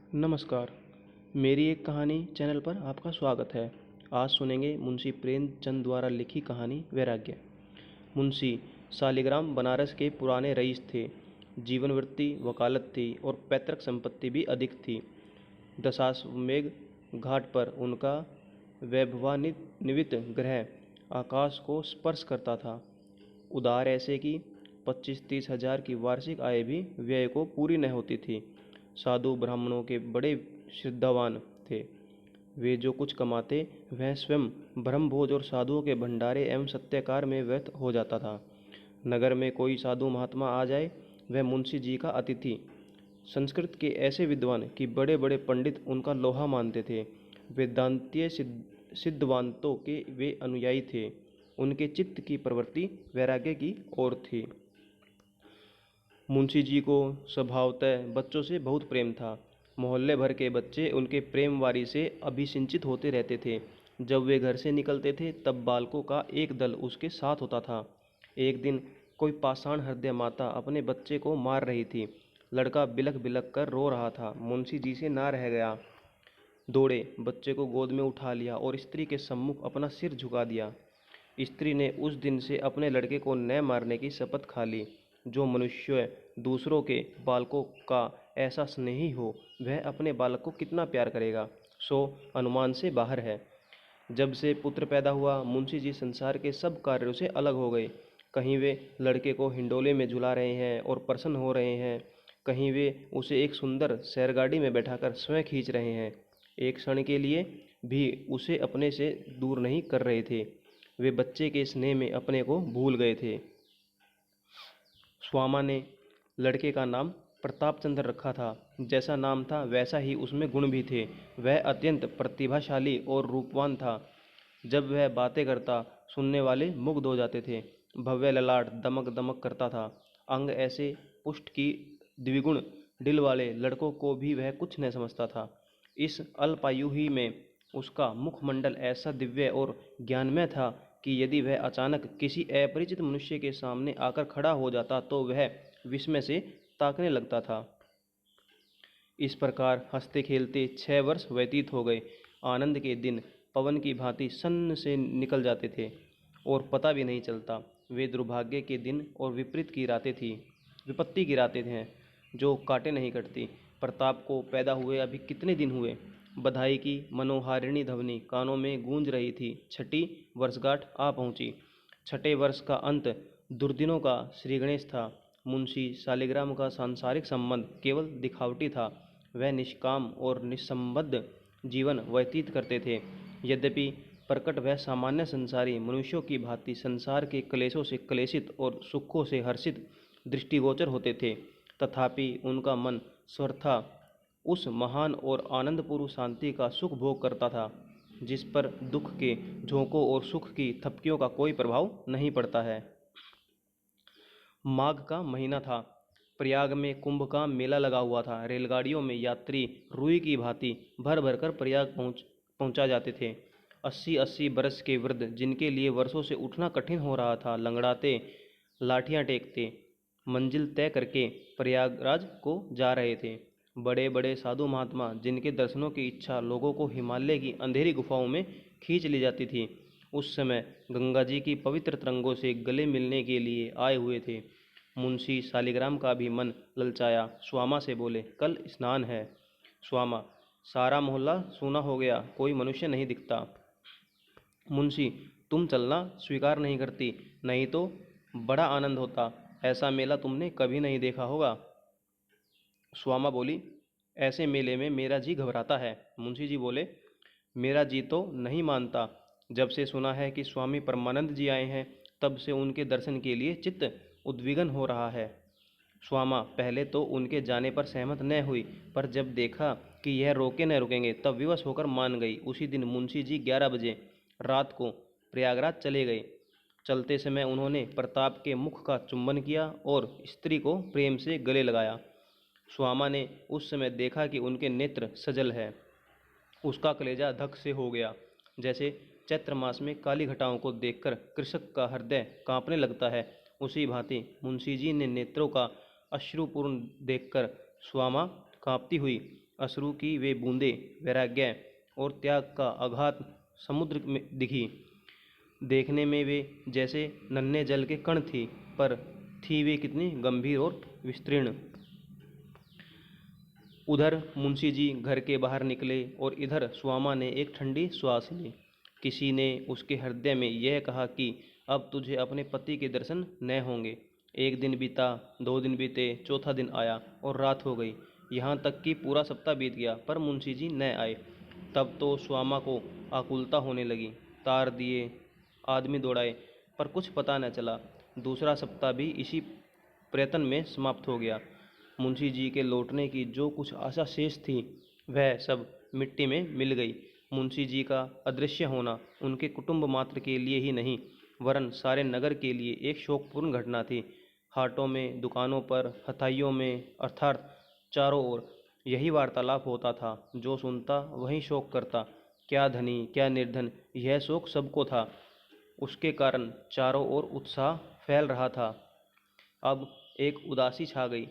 नमस्कार। मेरी एक कहानी चैनल पर आपका स्वागत है। आज सुनेंगे मुंशी प्रेमचंद द्वारा लिखी कहानी वैराग्य। मुंशी शालिग्राम बनारस के पुराने रईस थे। जीवन वृत्ति वकालत थी और पैतृक संपत्ति भी अधिक थी। दशाश्वमेध घाट पर उनका वैभवान्वित गृह आकाश को स्पर्श करता था। उधार ऐसे कि 25-30 हजार की वार्षिक आय भी व्यय को पूरी न होती थी। साधु ब्राह्मणों के बड़े श्रद्धावान थे। वे जो कुछ कमाते वह स्वयं ब्रह्मभोज और साधुओं के भंडारे एवं सत्याकार में व्यर्थ हो जाता था। नगर में कोई साधु महात्मा आ जाए वह मुंशी जी का अतिथि। संस्कृत के ऐसे विद्वान कि बड़े बड़े पंडित उनका लोहा मानते थे। वेदांतीय सिद्धांतों के वे अनुयायी थे। उनके चित्त की प्रवृत्ति वैराग्य की ओर थी। मुंशी जी को स्वभावतः बच्चों से बहुत प्रेम था। मोहल्ले भर के बच्चे उनके प्रेमवारी से अभिसिंचित होते रहते थे। जब वे घर से निकलते थे तब बालकों का एक दल उसके साथ होता था। एक दिन कोई पाषाण हृदय माता अपने बच्चे को मार रही थी। लड़का बिलख बिलख कर रो रहा था। मुंशी जी से ना रह गया। दौड़े, बच्चे को गोद में उठा लिया और स्त्री के सम्मुख अपना सिर झुका दिया। स्त्री ने उस दिन से अपने लड़के को न मारने की शपथ खा ली। जो मनुष्य दूसरों के बालकों का ऐसा स्नेही हो वह अपने बालक को कितना प्यार करेगा, सो अनुमान से बाहर है। जब से पुत्र पैदा हुआ मुंशी जी संसार के सब कार्यों से अलग हो गए। कहीं वे लड़के को हिंडोले में झुला रहे हैं और प्रसन्न हो रहे हैं, कहीं वे उसे एक सुंदर सैरगाड़ी में बैठाकर स्वयं खींच रहे हैं। एक क्षण के लिए भी उसे अपने से दूर नहीं कर रहे थे। वे बच्चे के स्नेह में अपने को भूल गए थे। स्वामा ने लड़के का नाम प्रतापचंद्र रखा था। जैसा नाम था वैसा ही उसमें गुण भी थे। वह अत्यंत प्रतिभाशाली और रूपवान था। जब वह बातें करता सुनने वाले मुग्ध हो जाते थे। भव्य ललाट दमक दमक करता था। अंग ऐसे पुष्ट की द्विगुण दिल वाले लड़कों को भी वह कुछ न समझता था। इस अल्पायु ही में उसका मुखमंडल ऐसा दिव्य और ज्ञानमय था कि यदि वह अचानक किसी अपरिचित मनुष्य के सामने आकर खड़ा हो जाता तो वह विस्मय से ताकने लगता था। इस प्रकार हंसते खेलते 6 वर्ष व्यतीत हो गए। आनंद के दिन पवन की भांति सन्न से निकल जाते थे और पता भी नहीं चलता। वे दुर्भाग्य के दिन और विपत्ति की रातें हैं जो काटे नहीं कटती। प्रताप को पैदा हुए अभी कितने दिन हुए। बधाई की मनोहारिणी ध्वनि कानों में गूंज रही थी। 6ठी वर्षगांठ आ पहुंची। 6ठे वर्ष का अंत दुर्दिनों का श्रीगणेश था। मुंशी शालिग्राम का सांसारिक संबंध केवल दिखावटी था। वह निष्काम और निस्संबद्ध जीवन व्यतीत करते थे। यद्यपि प्रकट वह सामान्य संसारी मनुष्यों की भांति संसार के क्लेशों से क्लेशित और सुखों से हर्षित दृष्टिगोचर होते थे, तथापि उनका मन सर्वथा उस महान और आनंदपूर्ण शांति का सुख भोग करता था जिस पर दुख के झोंकों और सुख की थपकियों का कोई प्रभाव नहीं पड़ता है। माघ का महीना था। प्रयाग में कुंभ का मेला लगा हुआ था। रेलगाड़ियों में यात्री रुई की भांति भर भर कर प्रयाग पहुंचा जाते थे। 80-80 बरस के वृद्ध जिनके लिए वर्षों से उठना कठिन हो रहा था, लंगड़ाते लाठियां टेकते मंजिल तय करके प्रयागराज को जा रहे थे। बड़े बड़े साधु महात्मा जिनके दर्शनों की इच्छा लोगों को हिमालय की अंधेरी गुफाओं में खींच ली जाती थी, उस समय गंगा जी की पवित्र तरंगों से गले मिलने के लिए आए हुए थे। मुंशी शालिग्राम का भी मन ललचाया। स्वामा से बोले, कल स्नान है। स्वामा, सारा मोहल्ला सूना हो गया, कोई मनुष्य नहीं दिखता। मुंशी, तुम चलना स्वीकार नहीं करती, नहीं तो बड़ा आनंद होता। ऐसा मेला तुमने कभी नहीं देखा होगा। स्वामा बोली, ऐसे मेले में मेरा जी घबराता है। मुंशी जी बोले, मेरा जी तो नहीं मानता। जब से सुना है कि स्वामी परमानंद जी आए हैं तब से उनके दर्शन के लिए चित्त उद्विग्न हो रहा है। स्वामा पहले तो उनके जाने पर सहमत न हुई, पर जब देखा कि यह रोके न रुकेंगे तब विवश होकर मान गई। उसी दिन मुंशी जी 11 बजे रात को प्रयागराज चले गए। चलते समय उन्होंने प्रताप के मुख का चुंबन किया और स्त्री को प्रेम से गले लगाया। स्वामा ने उस समय देखा कि उनके नेत्र सजल है। उसका कलेजा धक से हो गया। जैसे चैत्र मास में काली घटाओं को देखकर कृषक का हृदय कांपने लगता है, उसी भांति मुंशी जी ने नेत्रों का अश्रुपूर्ण देखकर स्वामा कांपती हुई अश्रु की वे बूंदें वैराग्य और त्याग का अगाध समुद्र में दिखी। देखने में वे जैसे नन्हे जल के कण थी, पर थी वे कितनी गंभीर और विस्तीर्ण। उधर मुंशी जी घर के बाहर निकले और इधर सुआमा ने एक ठंडी श्वास ली। किसी ने उसके हृदय में यह कहा कि अब तुझे अपने पति के दर्शन न होंगे। एक दिन बीता, 2 दिन बीते, चौथा दिन आया और रात हो गई। यहाँ तक कि पूरा सप्ताह बीत गया, पर मुंशी जी न आए। तब तो सुआमा को आकुलता होने लगी। तार दिए, आदमी दौड़ाए, पर कुछ पता न चला। दूसरा सप्ताह भी इसी प्रयत्न में समाप्त हो गया। मुंशी जी के लौटने की जो कुछ आशा शेष थी, वह सब मिट्टी में मिल गई। मुंशी जी का अदृश्य होना उनके कुटुंब मात्र के लिए ही नहीं, वरन सारे नगर के लिए एक शोकपूर्ण घटना थी। हाटों में, दुकानों पर, हथाइयों में, अर्थात चारों ओर यही वार्तालाप होता था। जो सुनता वही शोक करता। क्या धनी, क्या निर्धन, यह शोक सबको था। उसके कारण चारों ओर उत्साह फैल रहा था। अब एक उदासी छा गई।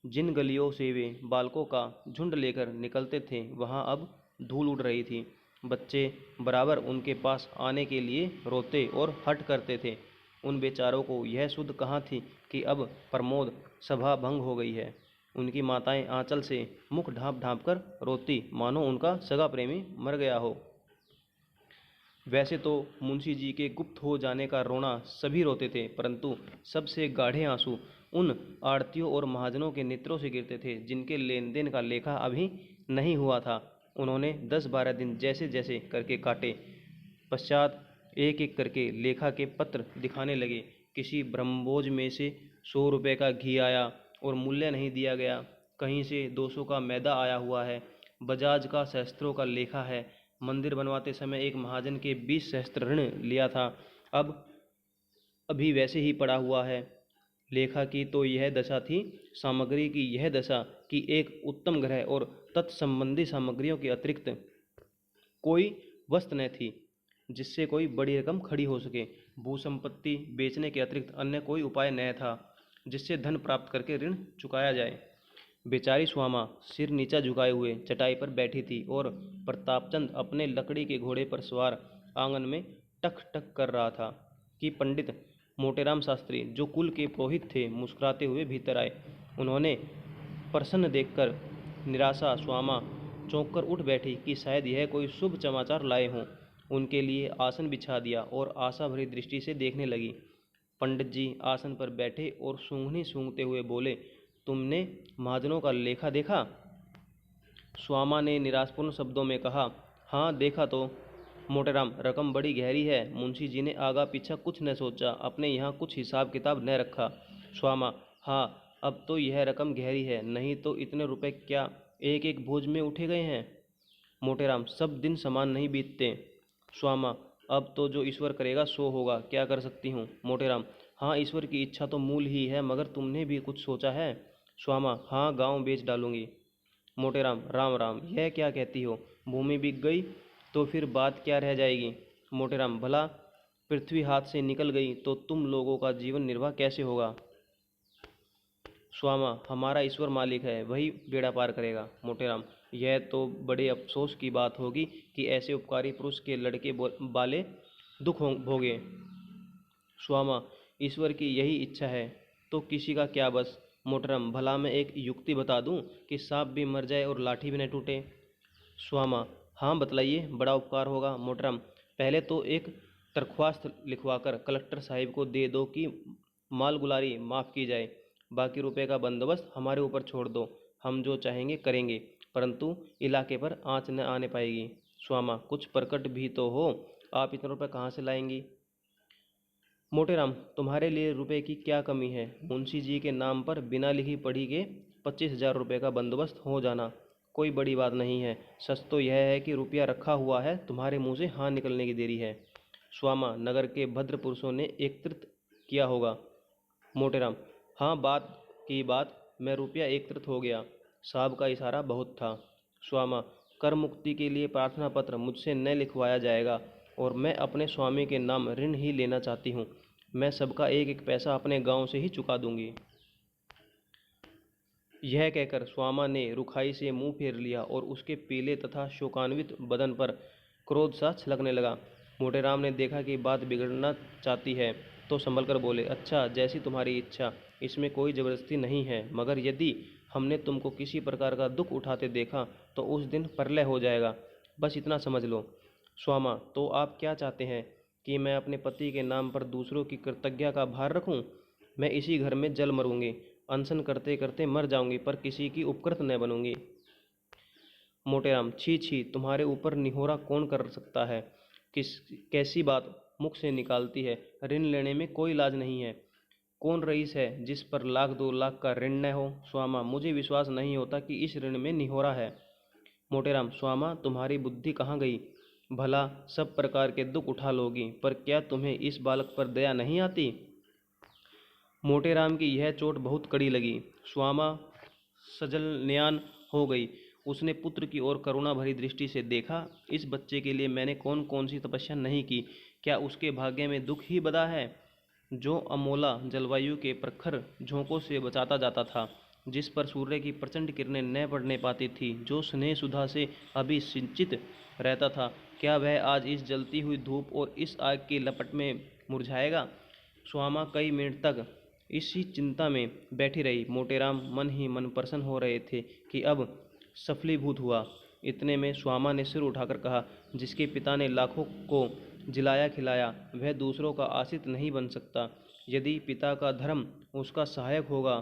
जिन गलियों से वे बालकों का झुंड लेकर निकलते थे, वहां अब धूल उड़ रही थी। बच्चे बराबर उनके पास आने के लिए रोते और हट करते थे। उन बेचारों को यह सुध कहाँ थी कि अब प्रमोद सभा भंग हो गई है। उनकी माताएं आंचल से मुख ढांप ढांप कर रोती, मानो उनका सगा प्रेमी मर गया हो। वैसे तो मुंशी जी के गुप्त हो जाने का रोना सभी रोते थे, परंतु सबसे गाढ़े आंसू उन आड़तियों और महाजनों के नेत्रों से गिरते थे जिनके लेन देन का लेखा अभी नहीं हुआ था। उन्होंने 10-12 दिन जैसे जैसे करके काटे। पश्चात एक एक करके लेखा के पत्र दिखाने लगे। किसी ब्रह्मभोज में से 100 रुपये का घी आया और मूल्य नहीं दिया गया। कहीं से 200 का मैदा आया हुआ है। बजाज का सहस्त्रों का लेखा है। मंदिर बनवाते समय एक महाजन के 20 सहस्त्र ऋण लिया था, अब अभी वैसे ही पड़ा हुआ है। लेखा की तो यह दशा थी, सामग्री की यह दशा कि एक उत्तम ग्रह और तत्संबंधी सामग्रियों के अतिरिक्त कोई वस्तु न थी जिससे कोई बड़ी रकम खड़ी हो सके। भूसंपत्ति बेचने के अतिरिक्त अन्य कोई उपाय न था जिससे धन प्राप्त करके ऋण चुकाया जाए। बेचारी स्वामा सिर नीचा झुकाए हुए चटाई पर बैठी थी और प्रतापचंद अपने लकड़ी के घोड़े पर सवार आंगन में टक टक कर रहा था कि पंडित मोटेराम शास्त्री, जो कुल के पुरोहित थे, मुस्कुराते हुए भीतर आए। उन्होंने प्रसन्न देखकर निराशा स्वामा चौंक कर उठ बैठी कि शायद यह कोई शुभ समाचार लाए हों। उनके लिए आसन बिछा दिया और आशा भरी दृष्टि से देखने लगी। पंडित जी आसन पर बैठे और सूंघनी सूंघते हुए बोले, तुमने महाजनों का लेखा देखा? स्वामा ने निराशपूर्ण शब्दों में कहा, हाँ देखा तो। मोटेराम, रकम बड़ी गहरी है। मुंशी जी ने आगा पीछा कुछ न सोचा, अपने यहाँ कुछ हिसाब किताब न रखा। स्वामा, हाँ अब तो यह रकम गहरी है, नहीं तो इतने रुपए क्या एक एक भोज में उठे गए हैं। मोटेराम, सब दिन समान नहीं बीतते। स्वामा, अब तो जो ईश्वर करेगा सो होगा, क्या कर सकती हूँ। मोटेराम, हाँ ईश्वर की इच्छा तो मूल ही है, मगर तुमने भी कुछ सोचा है। स्वामा, हाँ गांव बेच डालूंगी। मोटेराम, राम राम, यह क्या कहती हो? भूमि बिक गई तो फिर बात क्या रह जाएगी। मोटेराम, भला पृथ्वी हाथ से निकल गई तो तुम लोगों का जीवन निर्वाह कैसे होगा। स्वामा, हमारा ईश्वर मालिक है, वही बेड़ा पार करेगा। मोटेराम, यह तो बड़े अफसोस की बात होगी कि ऐसे उपकारी पुरुष के लड़के बाले दुख भोगे। स्वामा, ईश्वर की यही इच्छा है तो किसी का क्या बस। मोटेराम, भला मैं एक युक्ति बता दूं कि सांप भी मर जाए और लाठी भी न टूटे। स्वामा, हाँ बतलाइए, बड़ा उपकार होगा। मोटेराम, पहले तो एक दरख्वास्त लिखवाकर कलेक्टर साहिब को दे दो कि मालगुलारी माफ़ की जाए। बाकी रुपए का बंदोबस्त हमारे ऊपर छोड़ दो, हम जो चाहेंगे करेंगे, परंतु इलाके पर आँच न आने पाएगी। स्वामा, कुछ प्रकट भी तो हो, आप इतने रुपए कहाँ से लाएंगी। मोटेराम, तुम्हारे लिए रुपए की क्या कमी है। मुंशी जी के नाम पर बिना लिखी पढ़ी के 25,000 रुपये का बंदोबस्त हो जाना कोई बड़ी बात नहीं है। सच तो यह है कि रुपया रखा हुआ है, तुम्हारे मुंह से हाँ निकलने की देरी है। स्वामा, नगर के भद्र पुरुषों ने एकत्रित किया होगा। मोटेराम, हाँ बात की बात मैं रुपया एकत्रित हो गया, साहब का इशारा बहुत था। स्वामा, कर मुक्ति के लिए प्रार्थना पत्र मुझसे न लिखवाया जाएगा और मैं अपने स्वामी के नाम ऋण ही लेना चाहती हूँ। मैं सबका एक एक पैसा अपने गांव से ही चुका दूंगी। यह कहकर स्वामा ने रुखाई से मुंह फेर लिया और उसके पीले तथा शोकान्वित बदन पर क्रोध सा छलकने लगा। मोटेराम ने देखा कि बात बिगड़ना चाहती है तो संभल कर बोले, अच्छा, जैसी तुम्हारी इच्छा, इसमें कोई ज़बरदस्ती नहीं है, मगर यदि हमने तुमको किसी प्रकार का दुख उठाते देखा तो उस दिन प्रलय हो जाएगा, बस इतना समझ लो। स्वामा, तो आप क्या चाहते हैं कि मैं अपने पति के नाम पर दूसरों की कृतज्ञता का भार रखूं? मैं इसी घर में जल मरूंगी, अनशन करते करते मर जाऊंगी, पर किसी की उपकृत न बनूंगी। मोटेराम, छी छी, तुम्हारे ऊपर निहोरा कौन कर सकता है? कैसी बात मुख से निकालती है? ऋण लेने में कोई लाज नहीं है। कौन रईस है जिस पर 1,00,000 2,00,000 का ऋण न हो? स्वामा, मुझे विश्वास नहीं होता कि इस ऋण में निहोरा है। मोटेराम, स्वामा, तुम्हारी बुद्धि कहाँ गई? भला सब प्रकार के दुख उठा लोगी, पर क्या तुम्हें इस बालक पर दया नहीं आती? मोटेराम की यह चोट बहुत कड़ी लगी। स्वामा सजलन्यान हो गई। उसने पुत्र की ओर करुणा भरी दृष्टि से देखा। इस बच्चे के लिए मैंने कौन कौन सी तपस्या नहीं की? क्या उसके भाग्य में दुख ही बदा है, जो अमोला जलवायु के प्रखर झोंकों से बचाता जाता था, जिस पर सूर्य की प्रचंड किरणें न पड़ने पाती थी, जो स्नेह सुधा से अभिसिंचित रहता था, क्या वह आज इस जलती हुई धूप और इस आग की लपट में मुरझाएगा? स्वामा कई मिनट तक इसी चिंता में बैठी रही। मोटेराम मन ही मन प्रसन्न हो रहे थे कि अब सफलीभूत हुआ। इतने में स्वामा ने सिर उठाकर कहा, जिसके पिता ने लाखों को जिलाया खिलाया, वह दूसरों का आश्रित नहीं बन सकता। यदि पिता का धर्म उसका सहायक होगा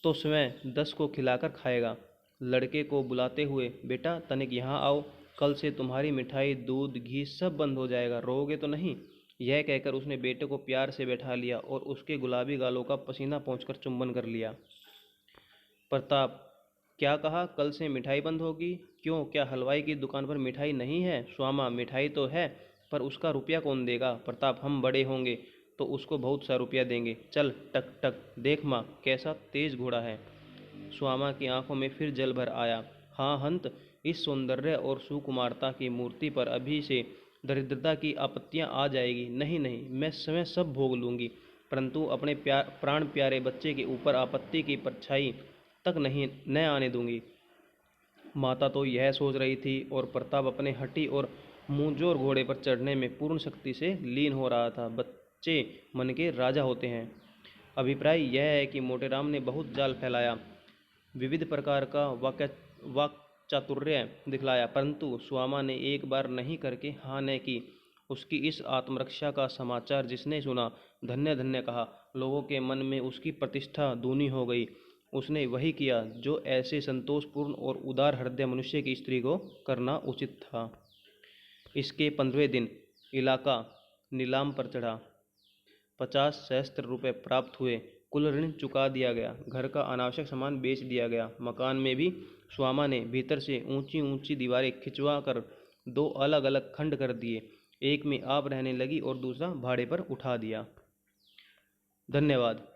तो स्वयं 10 को खिलाकर खाएगा। लड़के को बुलाते हुए, बेटा तनिक यहाँ आओ, कल से तुम्हारी मिठाई, दूध, घी सब बंद हो जाएगा, रोओगे तो नहीं? यह कहकर उसने बेटे को प्यार से बैठा लिया और उसके गुलाबी गालों का पसीना पोंछकर चुंबन कर लिया। प्रताप, क्या कहा? कल से मिठाई बंद होगी? क्यों, क्या हलवाई की दुकान पर मिठाई नहीं है? स्वामा, मिठाई तो है, पर उसका रुपया कौन देगा? प्रताप, हम बड़े होंगे तो उसको बहुत सा रुपया देंगे। चल, टक टक, देख माँ कैसा तेज घोड़ा है। स्वामा की आंखों में फिर जल भर आया। हाँ हंत, इस सौंदर्य और सुकुमारता की मूर्ति पर अभी से दरिद्रता की आपत्तियां आ जाएगी। नहीं नहीं, मैं स्वयं सब भोग लूँगी, परंतु अपने प्राण प्यारे बच्चे के ऊपर आपत्ति की परछाई तक नहीं न आने दूंगी। माता तो यह सोच रही थी और प्रताप अपने हठी और मुंहजोर घोड़े पर चढ़ने में पूर्ण शक्ति से लीन हो रहा था। बच्चे मन के राजा होते हैं। अभिप्राय यह है कि मोटेराम ने बहुत जाल फैलाया, विविध प्रकार का वाक चातुर्य दिखलाया, परंतु स्वामा ने एक बार नहीं करके हाँ न की। उसकी इस आत्मरक्षा का समाचार जिसने सुना, धन्य धन्य कहा। लोगों के मन में उसकी प्रतिष्ठा दूनी हो गई। उसने वही किया जो ऐसे संतोषपूर्ण और उदार हृदय मनुष्य की स्त्री को करना उचित था। इसके 15वें दिन इलाका नीलाम पर चढ़ा। 50 सहस्त्र रुपये प्राप्त हुए। कुल ऋण चुका दिया गया। घर का अनावश्यक सामान बेच दिया गया। मकान में भी स्वामा ने भीतर से ऊंची ऊंची दीवारें खिंचवा कर 2 अलग अलग खंड कर दिए। एक में आप रहने लगी और दूसरा भाड़े पर उठा दिया। धन्यवाद।